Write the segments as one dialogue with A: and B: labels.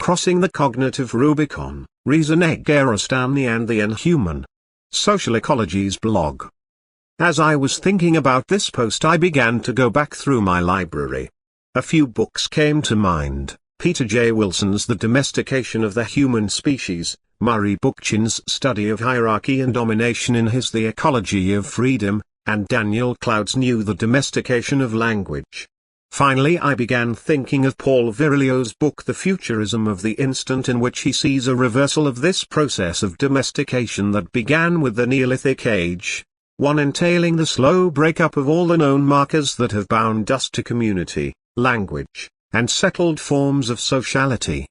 A: Crossing the Cognitive Rubicon, Reza Negarestani and the Inhuman. Social Ecology's blog. As I was thinking about this post, I began to go back through my library. A few books came to mind: Peter J. Wilson's The Domestication of the Human Species, Murray Bookchin's study of hierarchy and domination in his The Ecology of Freedom, and Daniel Cloud's new The Domestication of Language. Finally, I began thinking of Paul Virilio's book The Futurism of the Instant, in which he sees a reversal of this process of domestication that began with the Neolithic Age, one entailing the slow breakup of all the known markers that have bound us to community, language, and settled forms of sociality.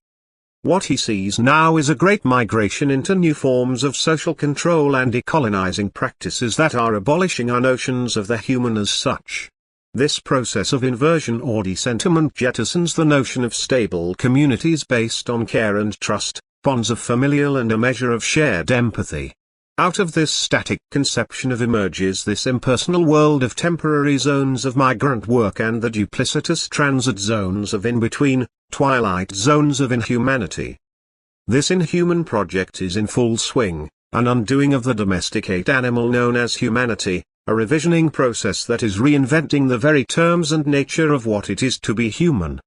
A: What he sees now is a great migration into new forms of social control and decolonizing practices that are abolishing our notions of the human as such. This process of inversion or desentiment jettisons the notion of stable communities based on care and trust, bonds of familial and a measure of shared empathy. Out of this static conception emerges this impersonal world of temporary zones of migrant work and the duplicitous transit zones of in-between, twilight zones of inhumanity. This inhuman project is in full swing, an undoing of the domesticate animal known as humanity, a revisioning process that is reinventing the very terms and nature of what it is to be human.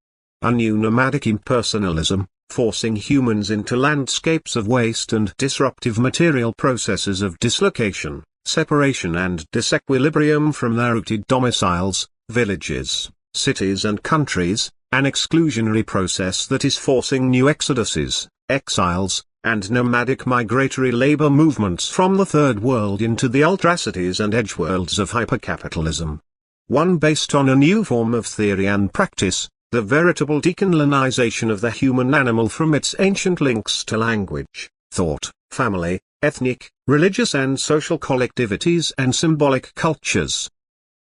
A: A new nomadic impersonalism, forcing humans into landscapes of waste and disruptive material processes of dislocation, separation and disequilibrium from their rooted domiciles, villages, cities and countries, an exclusionary process that is forcing new exoduses, exiles, and nomadic migratory labor movements from the Third World into the ultracities and edgeworlds of hypercapitalism. One based on a new form of theory and practice, the veritable decolonization of the human animal from its ancient links to language, thought, family, ethnic, religious and social collectivities and symbolic cultures.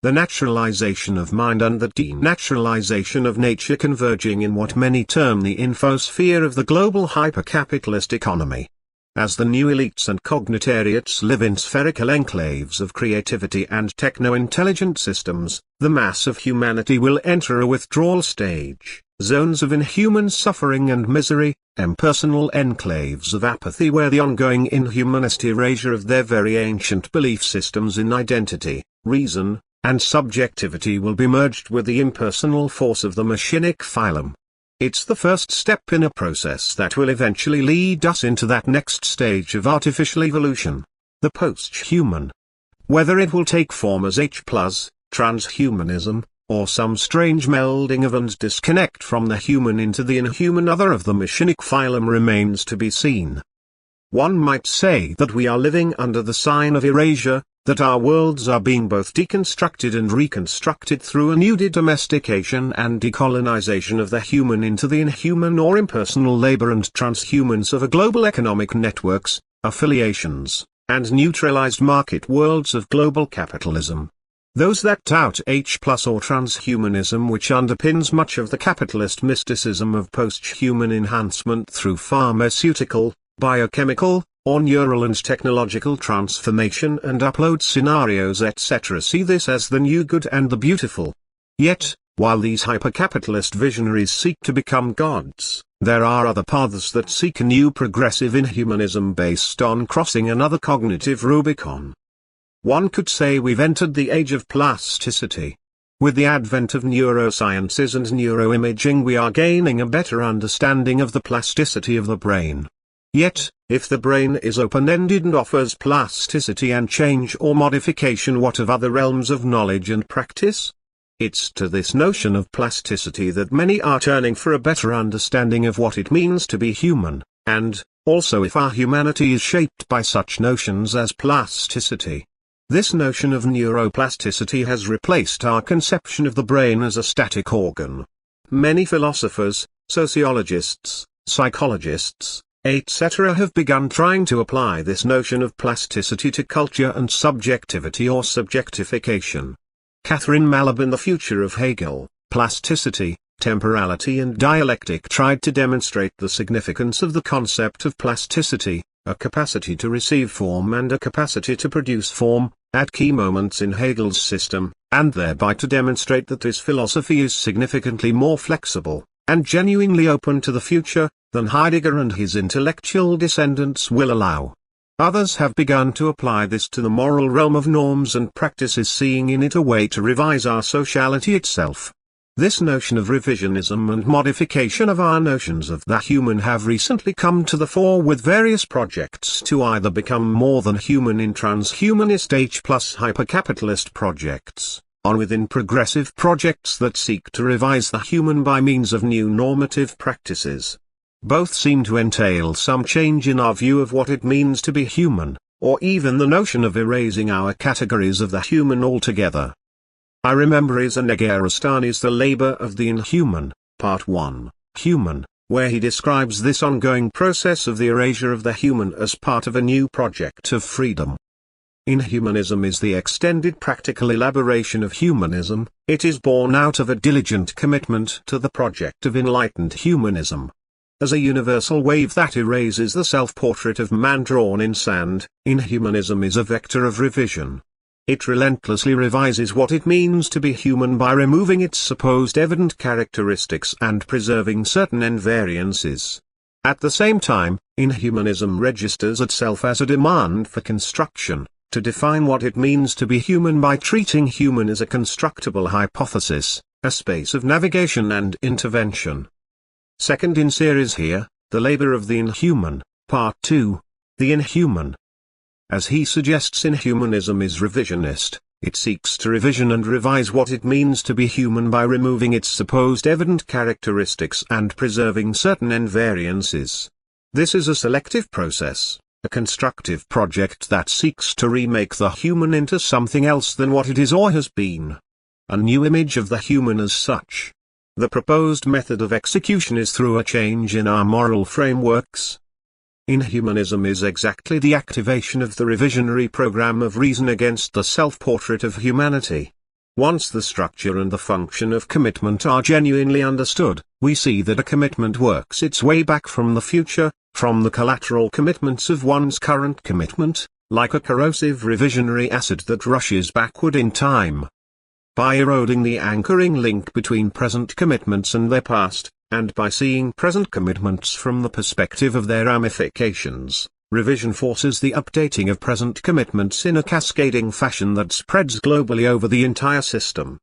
A: The naturalization of mind and the denaturalization of nature converging in what many term the infosphere of the global hypercapitalist economy. As the new elites and cognitariats live in spherical enclaves of creativity and techno-intelligent systems, the mass of humanity will enter a withdrawal stage, zones of inhuman suffering and misery, impersonal enclaves of apathy where the ongoing inhumanist erasure of their very ancient belief systems in identity, reason, and subjectivity will be merged with the impersonal force of the machinic phylum. It's the first step in a process that will eventually lead us into that next stage of artificial evolution, the post-human. Whether it will take form as H+, transhumanism, or some strange melding of and disconnect from the human into the inhuman other of the machinic phylum remains to be seen. One might say that we are living under the sign of erasure, that our worlds are being both deconstructed and reconstructed through a new de-domestication and decolonization of the human into the inhuman or impersonal labor and transhumance of a global economic networks, affiliations, and neutralized market worlds of global capitalism. Those that tout H+ or transhumanism, which underpins much of the capitalist mysticism of post-human enhancement through pharmaceutical, biochemical, or neural and technological transformation and upload scenarios etc., see this as the new good and the beautiful. Yet, while these hypercapitalist visionaries seek to become gods, there are other paths that seek a new progressive inhumanism based on crossing another cognitive Rubicon. One could say we've entered the age of plasticity. With the advent of neurosciences and neuroimaging, we are gaining a better understanding of the plasticity of the brain. Yet, if the brain is open-ended and offers plasticity and change or modification, what of other realms of knowledge and practice? It's to this notion of plasticity that many are turning for a better understanding of what it means to be human, and, also if our humanity is shaped by such notions as plasticity. This notion of neuroplasticity has replaced our conception of the brain as a static organ. Many philosophers, sociologists, psychologists, etc. have begun trying to apply this notion of plasticity to culture and subjectivity or subjectification. Catherine Malab in The Future of Hegel, Plasticity, Temporality and Dialectic tried to demonstrate the significance of the concept of plasticity, a capacity to receive form and a capacity to produce form, at key moments in Hegel's system, and thereby to demonstrate that this philosophy is significantly more flexible, and genuinely open to the future, than Heidegger and his intellectual descendants will allow. Others have begun to apply this to the moral realm of norms and practices, seeing in it a way to revise our sociality itself. This notion of revisionism and modification of our notions of the human have recently come to the fore, with various projects to either become more than human in transhumanist H+ hypercapitalist projects, or within progressive projects that seek to revise the human by means of new normative practices. Both seem to entail some change in our view of what it means to be human, or even the notion of erasing our categories of the human altogether. I remember Reza Negarestani's The Labor of the Inhuman, Part 1, Human, where he describes this ongoing process of the erasure of the human as part of a new project of freedom. Inhumanism is the extended practical elaboration of humanism. It is born out of a diligent commitment to the project of enlightened humanism. As a universal wave that erases the self-portrait of man drawn in sand, inhumanism is a vector of revision. It relentlessly revises what it means to be human by removing its supposed evident characteristics and preserving certain invariances. At the same time, inhumanism registers itself as a demand for construction, to define what it means to be human by treating human as a constructible hypothesis, a space of navigation and intervention. Second in series here, The Labor of the Inhuman, Part 2, The Inhuman. As he suggests, inhumanism is revisionist. It seeks to revision and revise what it means to be human by removing its supposed evident characteristics and preserving certain invariances. This is a selective process, a constructive project that seeks to remake the human into something else than what it is or has been. A new image of the human as such. The proposed method of execution is through a change in our moral frameworks. Inhumanism is exactly the activation of the revisionary program of reason against the self-portrait of humanity. Once the structure and the function of commitment are genuinely understood, we see that a commitment works its way back from the future, from the collateral commitments of one's current commitment, like a corrosive revisionary acid that rushes backward in time. By eroding the anchoring link between present commitments and their past, and by seeing present commitments from the perspective of their ramifications, revision forces the updating of present commitments in a cascading fashion that spreads globally over the entire system.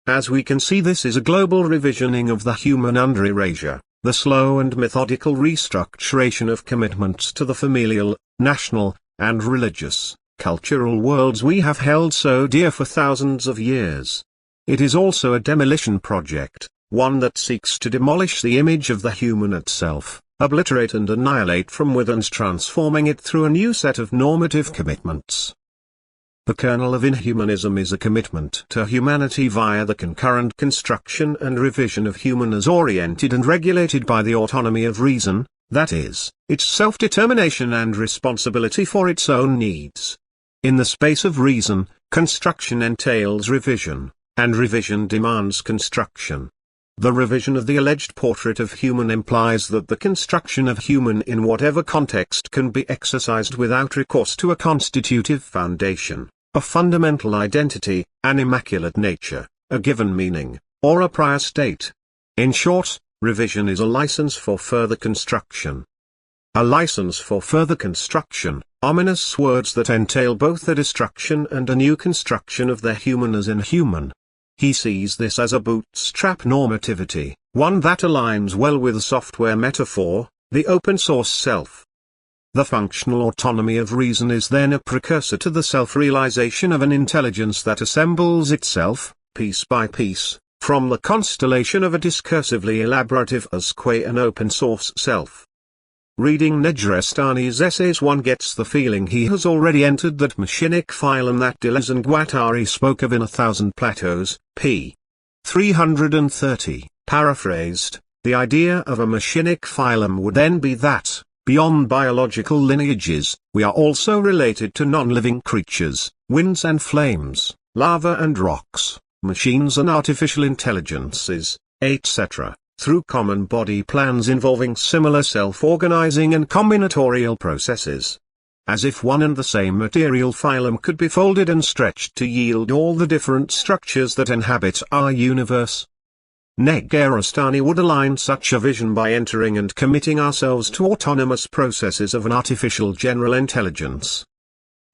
A: As we can see, this is a global revisioning of the human under erasure, the slow and methodical restructuration of commitments to the familial, national, and religious, cultural worlds we have held so dear for thousands of years. It is also a demolition project, one that seeks to demolish the image of the human itself, obliterate and annihilate from within, transforming it through a new set of normative commitments. The kernel of inhumanism is a commitment to humanity via the concurrent construction and revision of human as oriented and regulated by the autonomy of reason, that is, its self-determination and responsibility for its own needs. In the space of reason, construction entails revision, and revision demands construction. The revision of the alleged portrait of human implies that the construction of human in whatever context can be exercised without recourse to a constitutive foundation, a fundamental identity, an immaculate nature, a given meaning, or a prior state. In short, revision is a license for further construction. A license for further construction, ominous words that entail both a destruction and a new construction of the human as inhuman. He sees this as a bootstrap normativity, one that aligns well with the software metaphor, the open-source self. The functional autonomy of reason is then a precursor to the self-realization of an intelligence that assembles itself, piece by piece, from the constellation of a discursively elaborative as qua an open-source self. Reading Negarestani's essays, one gets the feeling he has already entered that machinic phylum that Deleuze and Guattari spoke of in A Thousand Plateaus, p. 330, paraphrased. The idea of a machinic phylum would then be that, beyond biological lineages, we are also related to non-living creatures, winds and flames, lava and rocks, machines and artificial intelligences, etc., through common body plans involving similar self-organizing and combinatorial processes. As if one and the same material phylum could be folded and stretched to yield all the different structures that inhabit our universe. Negarestani would align such a vision by entering and committing ourselves to autonomous processes of an artificial general intelligence.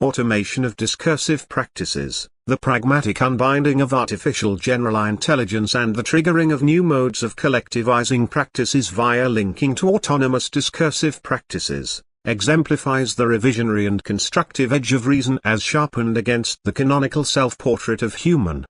A: Automation of discursive practices, the pragmatic unbinding of artificial general intelligence and the triggering of new modes of collectivizing practices via linking to autonomous discursive practices, exemplifies the revisionary and constructive edge of reason as sharpened against the canonical self-portrait of human.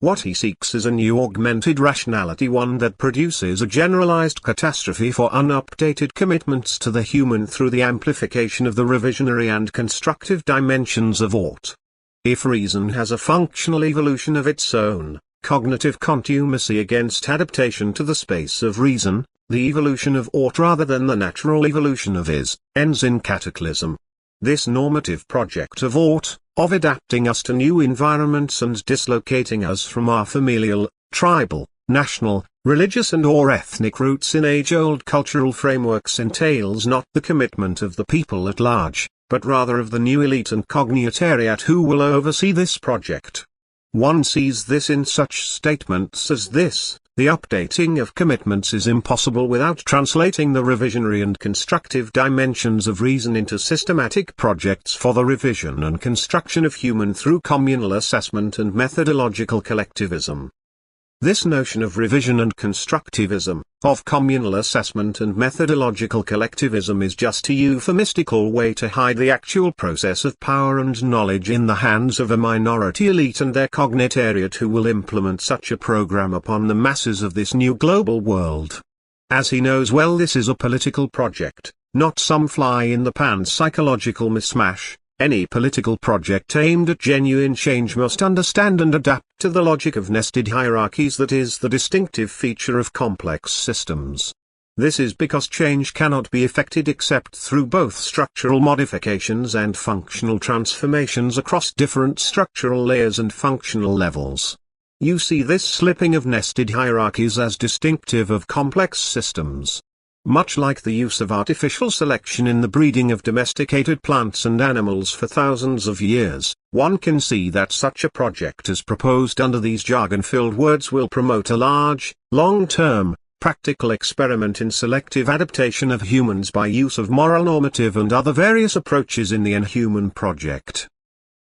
A: What he seeks is a new augmented rationality, one that produces a generalized catastrophe for unupdated commitments to the human through the amplification of the revisionary and constructive dimensions of ought. If reason has a functional evolution of its own, cognitive contumacy against adaptation to the space of reason, the evolution of ought rather than the natural evolution of is, ends in cataclysm. This normative project of ought, of adapting us to new environments and dislocating us from our familial, tribal, national, religious and/or ethnic roots in age-old cultural frameworks, entails not the commitment of the people at large, but rather of the new elite and cognitariat who will oversee this project. One sees this in such statements as this: the updating of commitments is impossible without translating the revisionary and constructive dimensions of reason into systematic projects for the revision and construction of human through communal assessment and methodological collectivism. This notion of revision and constructivism, of communal assessment and methodological collectivism, is just a euphemistical way to hide the actual process of power and knowledge in the hands of a minority elite and their cognitariat who will implement such a program upon the masses of this new global world. As he knows well, this is a political project, not some fly-in-the-pan psychological mismatch. Any political project aimed at genuine change must understand and adapt to the logic of nested hierarchies that is the distinctive feature of complex systems. This is because change cannot be effected except through both structural modifications and functional transformations across different structural layers and functional levels. You see this slipping of nested hierarchies as distinctive of complex systems. Much like the use of artificial selection in the breeding of domesticated plants and animals for thousands of years, one can see that such a project as proposed under these jargon-filled words will promote a large, long-term, practical experiment in selective adaptation of humans by use of moral normative and other various approaches in the Inhuman project.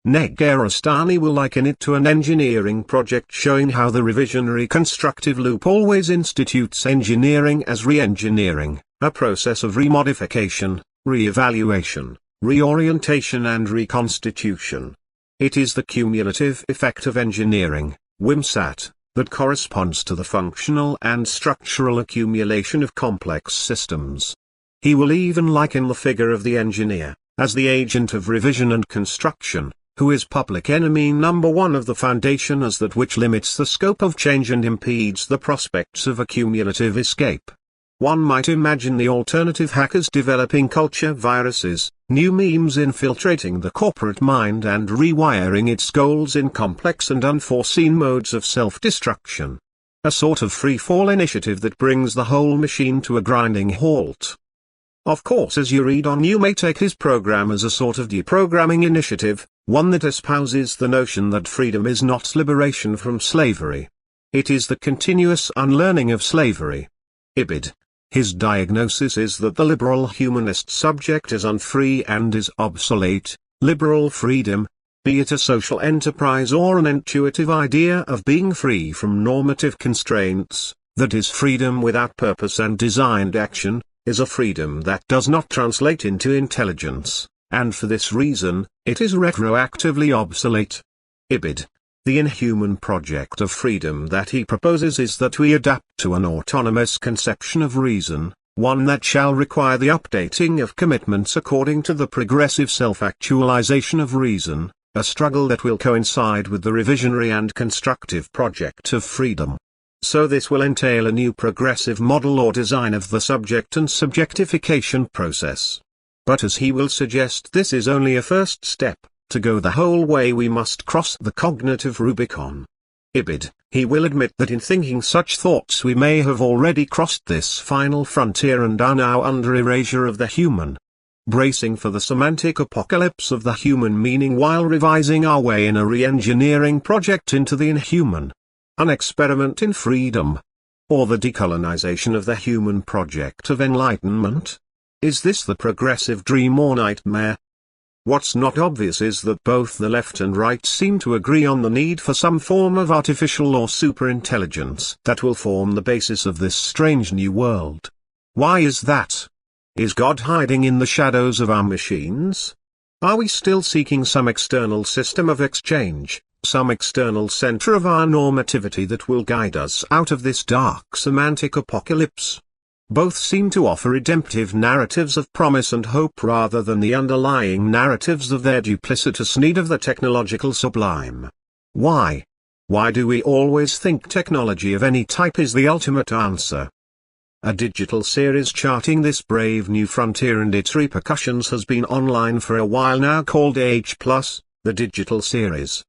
A: Negarestani will liken it to an engineering project showing how the revisionary constructive loop always institutes engineering as re-engineering, a process of remodification, re-evaluation, reorientation and reconstitution. It is the cumulative effect of engineering, WIMSAT, that corresponds to the functional and structural accumulation of complex systems. He will even liken the figure of the engineer, as the agent of revision and construction, who is public enemy number one of the foundation, as that which limits the scope of change and impedes the prospects of a cumulative escape. One might imagine the alternative hackers developing culture viruses, new memes infiltrating the corporate mind and rewiring its goals in complex and unforeseen modes of self-destruction. A sort of free-fall initiative that brings the whole machine to a grinding halt. Of course, as you read on, you may take his program as a sort of deprogramming initiative, one that espouses the notion that freedom is not liberation from slavery. It is the continuous unlearning of slavery. Ibid. His diagnosis is that the liberal humanist subject is unfree and is obsolete. Liberal freedom, be it a social enterprise or an intuitive idea of being free from normative constraints, that is freedom without purpose and designed action, is a freedom that does not translate into intelligence, and for this reason, it is retroactively obsolete. Ibid. The Inhuman project of freedom that he proposes is that we adapt to an autonomous conception of reason, one that shall require the updating of commitments according to the progressive self-actualization of reason, a struggle that will coincide with the revisionary and constructive project of freedom. So this will entail a new progressive model or design of the subject and subjectification process. But as he will suggest, this is only a first step. To go the whole way we must cross the cognitive Rubicon. Ibid. He will admit that in thinking such thoughts we may have already crossed this final frontier and are now under erasure of the human. Bracing for the semantic apocalypse of the human meaning while revising our way in a re-engineering project into the Inhuman. An experiment in freedom. Or the decolonization of the human project of enlightenment? Is this the progressive dream or nightmare? What's not obvious is that both the left and right seem to agree on the need for some form of artificial or superintelligence that will form the basis of this strange new world. Why is that? Is God hiding in the shadows of our machines? Are we still seeking some external system of exchange, some external center of our normativity that will guide us out of this dark semantic apocalypse? Both seem to offer redemptive narratives of promise and hope rather than the underlying narratives of their duplicitous need of the technological sublime. Why? Why do we always think technology of any type is the ultimate answer? A digital series charting this brave new frontier and its repercussions has been online for a while now, called H+, the digital series.